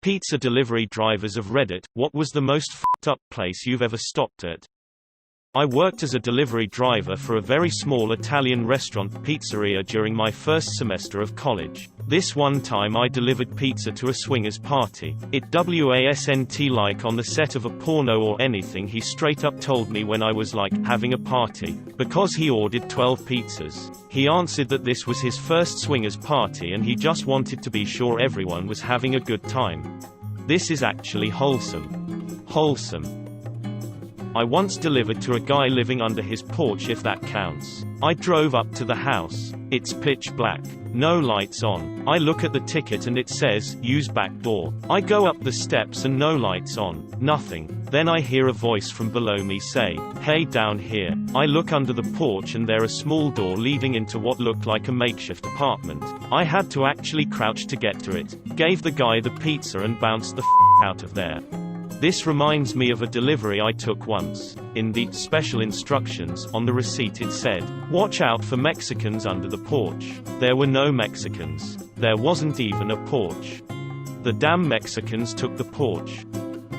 Pizza delivery drivers of Reddit, what was the most f***ed up place you've ever stopped at? I worked as a delivery driver for a very small Italian restaurant pizzeria during my first semester of college. This one time I delivered pizza to a swingers party. It wasn't like on the set of a porno or anything. He straight up told me when I was like, having a party, because he ordered 12 pizzas. He answered that this was his first swingers party and he just wanted to be sure everyone was having a good time. This is actually wholesome. Wholesome. I once delivered to a guy living under his porch, if that counts. I drove up to the house. It's pitch black. No lights on. I look at the ticket and it says, use back door. I go up the steps and no lights on. Nothing. Then I hear a voice from below me say, hey, down here. I look under the porch and there a small door leading into what looked like a makeshift apartment. I had to actually crouch to get to it. Gave the guy the pizza and bounced the out of there. This reminds me of a delivery I took once. In the special instructions on the receipt it said, watch out for Mexicans under the porch. There were no Mexicans. There wasn't even a porch. The damn Mexicans took the porch.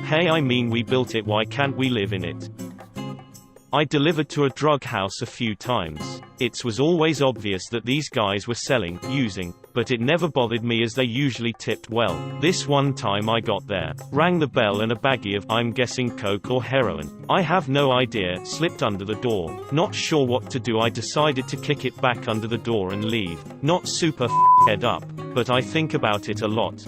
Hey, I mean, we built it, why can't we live in it? I delivered to a drug house a few times. It was always obvious that these guys were selling, using, but it never bothered me as they usually tipped well. This one time I got there, rang the bell and a baggie of, I'm guessing coke or heroin. I have no idea, slipped under the door. Not sure what to do, I decided to kick it back under the door and leave. Not super head up, but I think about it a lot.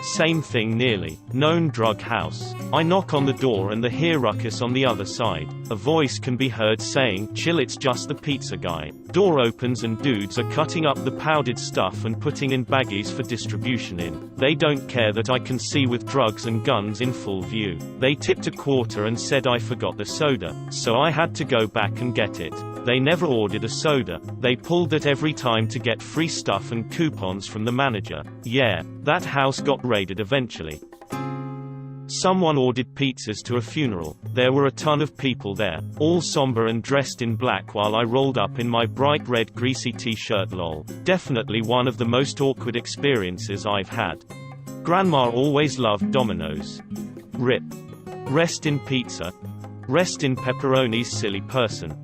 Same thing nearly. Known drug house. I knock on the door and hear ruckus on the other side. A voice can be heard saying, chill, it's just the pizza guy. Door opens and dudes are cutting up the powdered stuff and putting in baggies for distribution in. They don't care that I can see with drugs and guns in full view. They tipped a quarter and said I forgot the soda, so I had to go back and get it. They never ordered a soda. They pulled that every time to get free stuff and coupons from the manager. Yeah, that house got raided eventually. Someone ordered pizzas to a funeral. There were a ton of people there, all somber and dressed in black while I rolled up in my bright red greasy t-shirt. Lol. Definitely one of the most awkward experiences I've had. Grandma always loved Domino's. RIP. Rest in pizza. Rest in pepperoni's silly person.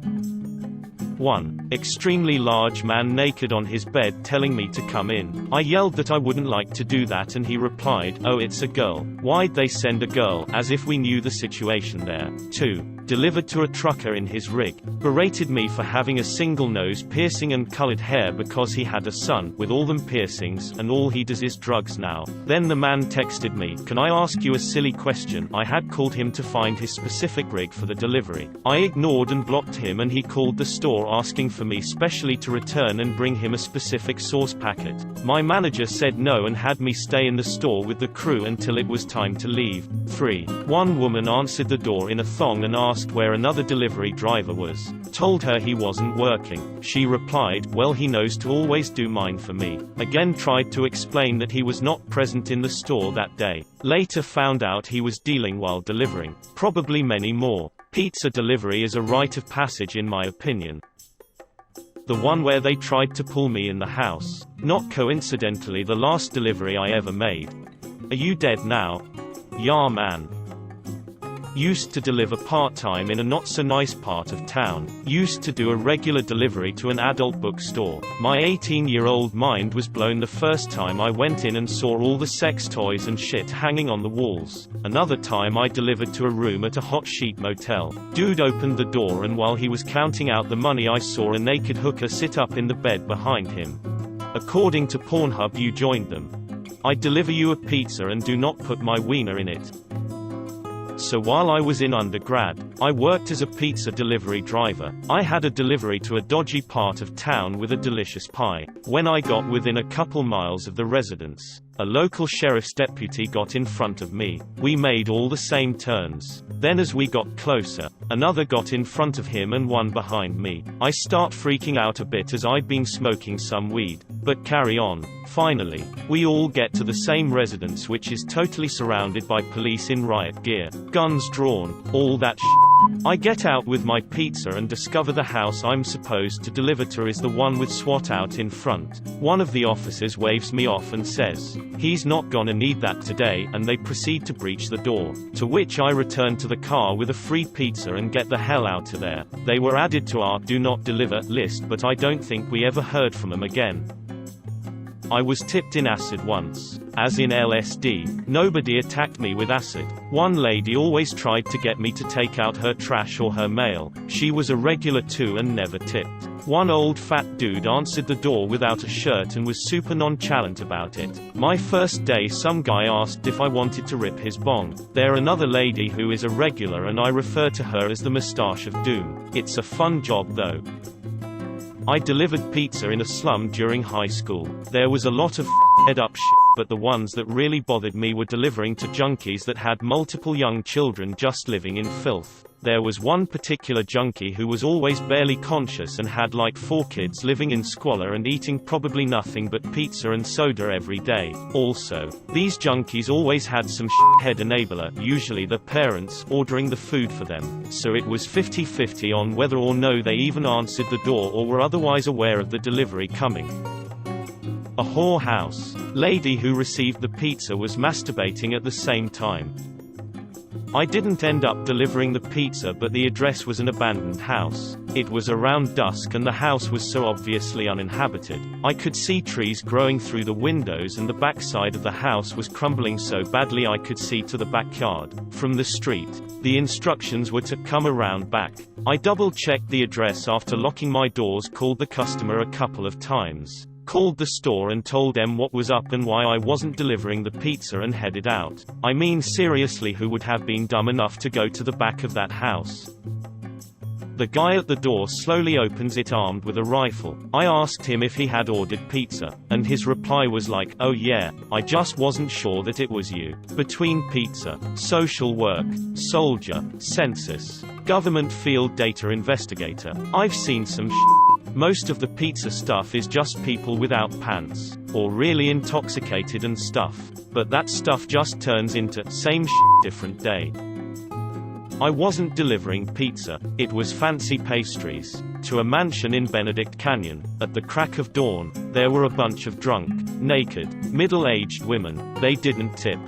1. Extremely large man naked on his bed telling me to come in. I yelled that I wouldn't like to do that and he replied, oh, it's a girl. Why'd they send a girl? As if we knew the situation there. 2. Delivered to a trucker in his rig. Berated me for having a single nose piercing and colored hair because he had a son with all them piercings and all he does is drugs now. Then the man texted me, can I ask you a silly question? I had called him to find his specific rig for the delivery. I ignored and blocked him and he called the store asking for me specially to return and bring him a specific sauce packet. My manager said no and had me stay in the store with the crew until it was time to leave. 3. One woman answered the door in a thong and asked where another delivery driver was. Told her he wasn't working. She replied, well, he knows to always do mine for me. Again tried to explain that he was not present in the store that day. Later found out he was dealing while delivering. Probably many more. Pizza delivery is a rite of passage in my opinion. The one where they tried to pull me in the house. Not coincidentally the last delivery I ever made. Are you dead now? Yeah, man. Used to deliver part-time in a not-so-nice part of town. Used to do a regular delivery to an adult bookstore. My 18-year-old mind was blown the first time I went in and saw all the sex toys and shit hanging on the walls. Another time I delivered to a room at a hot sheet motel. Dude opened the door and while he was counting out the money I saw a naked hooker sit up in the bed behind him. According to Pornhub, you joined them. I deliver you a pizza and do not put my wiener in it. So while I was in undergrad, I worked as a pizza delivery driver. I had a delivery to a dodgy part of town with a delicious pie. When I got within a couple miles of the residence, a local sheriff's deputy got in front of me. We made all the same turns. Then as we got closer, another got in front of him and one behind me. I start freaking out a bit as I'd been smoking some weed, but carry on. Finally, we all get to the same residence which is totally surrounded by police in riot gear. Guns drawn, all that shit. I get out with my pizza and discover the house I'm supposed to deliver to is the one with SWAT out in front. One of the officers waves me off and says, "He's not gonna need that today," and they proceed to breach the door. To which I return to the car with a free pizza and get the hell out of there. They were added to our "do not deliver" list, but I don't think we ever heard from them again. I was tipped in acid once. As in LSD. Nobody attacked me with acid. One lady always tried to get me to take out her trash or her mail. She was a regular too and never tipped. One old fat dude answered the door without a shirt and was super nonchalant about it. My first day some guy asked if I wanted to rip his bong. There another lady who is a regular and I refer to her as the Moustache of Doom. It's a fun job though. I delivered pizza in a slum during high school. There was a lot of head up shit, but the ones that really bothered me were delivering to junkies that had multiple young children just living in filth. There was one particular junkie who was always barely conscious and had like 4 kids living in squalor and eating probably nothing but pizza and soda every day. Also, these junkies always had some shithead enabler, usually their parents, ordering the food for them. So it was 50-50 on whether or no they even answered the door or were otherwise aware of the delivery coming. A whorehouse. Lady who received the pizza was masturbating at the same time. I didn't end up delivering the pizza, but the address was an abandoned house. It was around dusk and the house was so obviously uninhabited. I could see trees growing through the windows and the backside of the house was crumbling so badly I could see to the backyard. From the street, the instructions were to come around back. I double-checked the address after locking my doors, called the customer a couple of times. Called the store and told them what was up and why I wasn't delivering the pizza and headed out. I mean seriously, who would have been dumb enough to go to the back of that house? The guy at the door slowly opens it armed with a rifle. I asked him if he had ordered pizza, and his reply was like, "Oh yeah, I just wasn't sure that it was you." Between pizza, social work, soldier, census, government field data investigator, I've seen some shit. Most of the pizza stuff is just people without pants, or really intoxicated and stuff. But that stuff just turns into same shit different day. I wasn't delivering pizza, it was fancy pastries. To a mansion in Benedict Canyon. At the crack of dawn, there were a bunch of drunk, naked, middle-aged women. They didn't tip.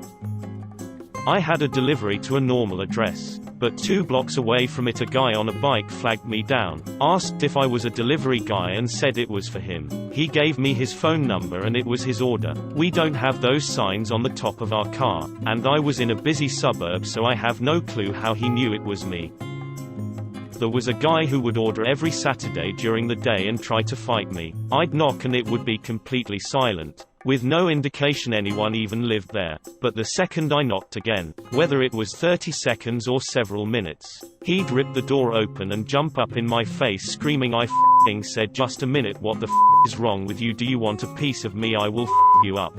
I had a delivery to a normal address. But 2 blocks away from it a guy on a bike flagged me down, asked if I was a delivery guy and said it was for him. He gave me his phone number and it was his order. We don't have those signs on the top of our car, and I was in a busy suburb so I have no clue how he knew it was me. There was a guy who would order every Saturday during the day and try to fight me. I'd knock and it would be completely silent, with no indication anyone even lived there. But the second I knocked again, whether it was 30 seconds or several minutes, he'd rip the door open and jump up in my face screaming, "I f***ing said just a minute, what the f*** is wrong with you? Do you want a piece of me? I will f*** you up."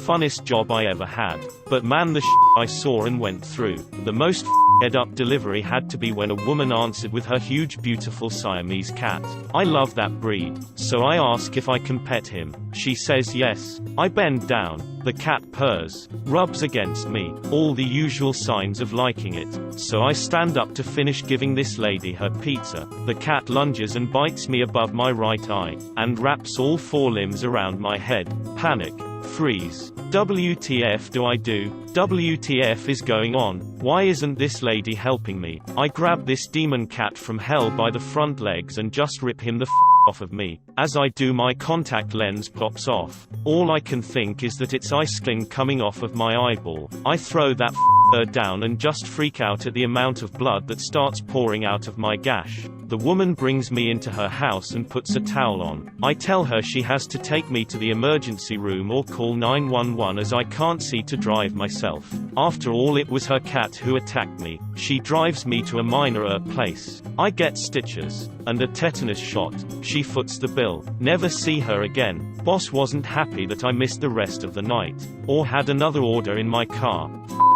Funnest job I ever had. But man, the shit I saw and went through. The most f***ed up delivery had to be when a woman answered with her huge beautiful Siamese cat. I love that breed, so I ask if I can pet him. She says yes. I bend down. The cat purrs, rubs against me, all the usual signs of liking it. So I stand up to finish giving this lady her pizza. The cat lunges and bites me above my right eye, and wraps all 4 limbs around my head. Panic. Freeze. WTF do I do? WTF is going on? Why isn't this lady helping me? I grab this demon cat from hell by the front legs and just rip him the f off of me. As I do, my contact lens pops off. All I can think is that it's icing coming off of my eyeball. I throw that f***er down and just freak out at the amount of blood that starts pouring out of my gash. The woman brings me into her house and puts a towel on. I tell her she has to take me to the emergency room or call 911 as I can't see to drive myself. After all, it was her cat who attacked me. She drives me to a minor place. I get stitches and a tetanus shot. She foots the bill. Never see her again. Boss wasn't happy that I missed the rest of the night, or had another order in my car.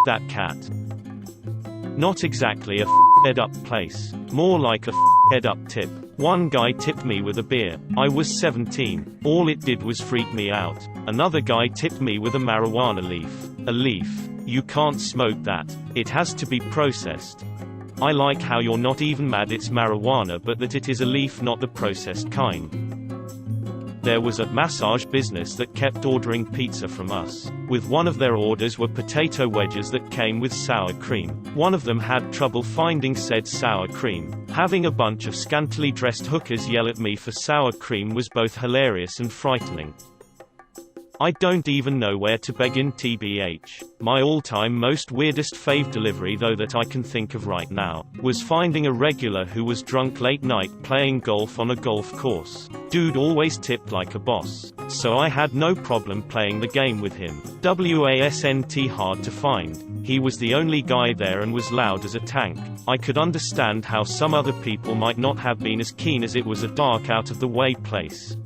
That cat. Not exactly a f***ed up place. More like a f***ed up tip. One guy tipped me with a beer. I was 17. All it did was freak me out. Another guy tipped me with a marijuana leaf. A leaf. You can't smoke that. It has to be processed. I like how you're not even mad it's marijuana but that it is a leaf, not the processed kind. There was a massage business that kept ordering pizza from us. With one of their orders were potato wedges that came with sour cream. One of them had trouble finding said sour cream. Having a bunch of scantily dressed hookers yell at me for sour cream was both hilarious and frightening. I don't even know where to begin tbh. My all-time most weirdest fave delivery though that I can think of right now, was finding a regular who was drunk late night playing golf on a golf course. Dude always tipped like a boss, so I had no problem playing the game with him. WASNT hard to find. He was the only guy there and was loud as a tank. I could understand how some other people might not have been as keen as it was a dark out of the way place.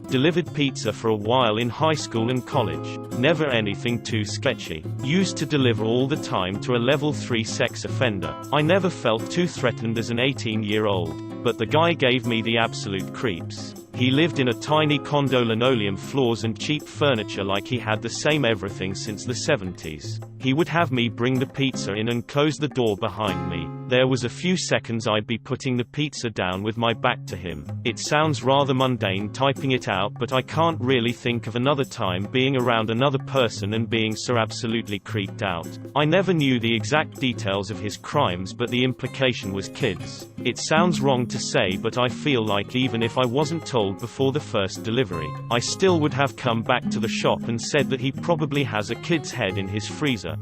Delivered pizza for a while in high school and college. Never anything too sketchy. Used to deliver all the time to a level 3 sex offender. I never felt too threatened as an 18-year-old, but the guy gave me the absolute creeps. He lived in a tiny condo, linoleum floors and cheap furniture like he had the same everything since the 70s. He would have me bring the pizza in and close the door behind me. There was a few seconds I'd be putting the pizza down with my back to him. It sounds rather mundane typing it out, but I can't really think of another time being around another person and being so absolutely creeped out. I never knew the exact details of his crimes, but the implication was kids. It sounds wrong to say, but I feel like even if I wasn't told before the first delivery, I still would have come back to the shop and said that he probably has a kid's head in his freezer.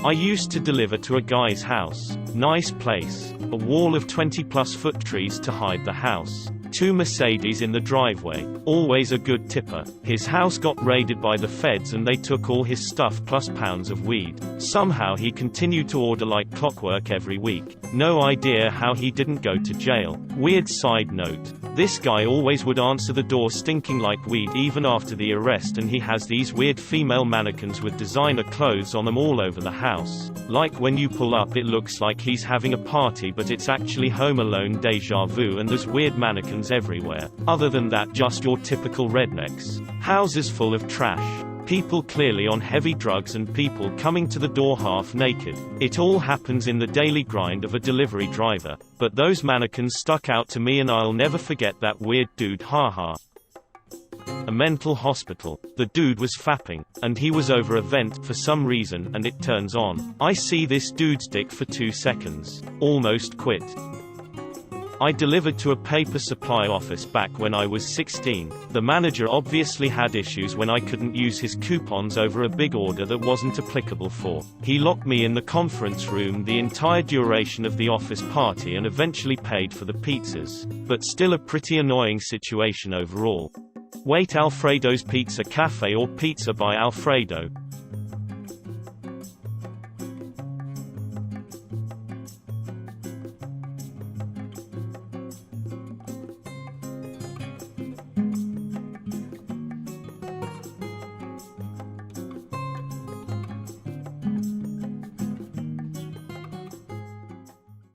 I used to deliver to a guy's house. Nice place. A wall of 20+ foot trees to hide the house. 2 Mercedes in the driveway. Always a good tipper. His house got raided by the feds and they took all his stuff plus pounds of weed. Somehow he continued to order like clockwork every week. No idea how he didn't go to jail. Weird side note. This guy always would answer the door stinking like weed even after the arrest, and he has these weird female mannequins with designer clothes on them all over the house. Like when you pull up it looks like he's having a party but it's actually Home Alone deja vu, and there's weird mannequins everywhere. Other than that, just your typical rednecks. Houses full of trash. People clearly on heavy drugs and people coming to the door half naked. It all happens in the daily grind of a delivery driver, but those mannequins stuck out to me and I'll never forget that weird dude, haha. A mental hospital. The dude was fapping, and he was over a vent for some reason, and it turns on. I see this dude's dick for 2 seconds. Almost quit. I delivered to a paper supply office back when I was 16. The manager obviously had issues when I couldn't use his coupons over a big order that wasn't applicable for. He locked me in the conference room the entire duration of the office party and eventually paid for the pizzas. But still a pretty annoying situation overall. Wait, Alfredo's Pizza Cafe or Pizza by Alfredo?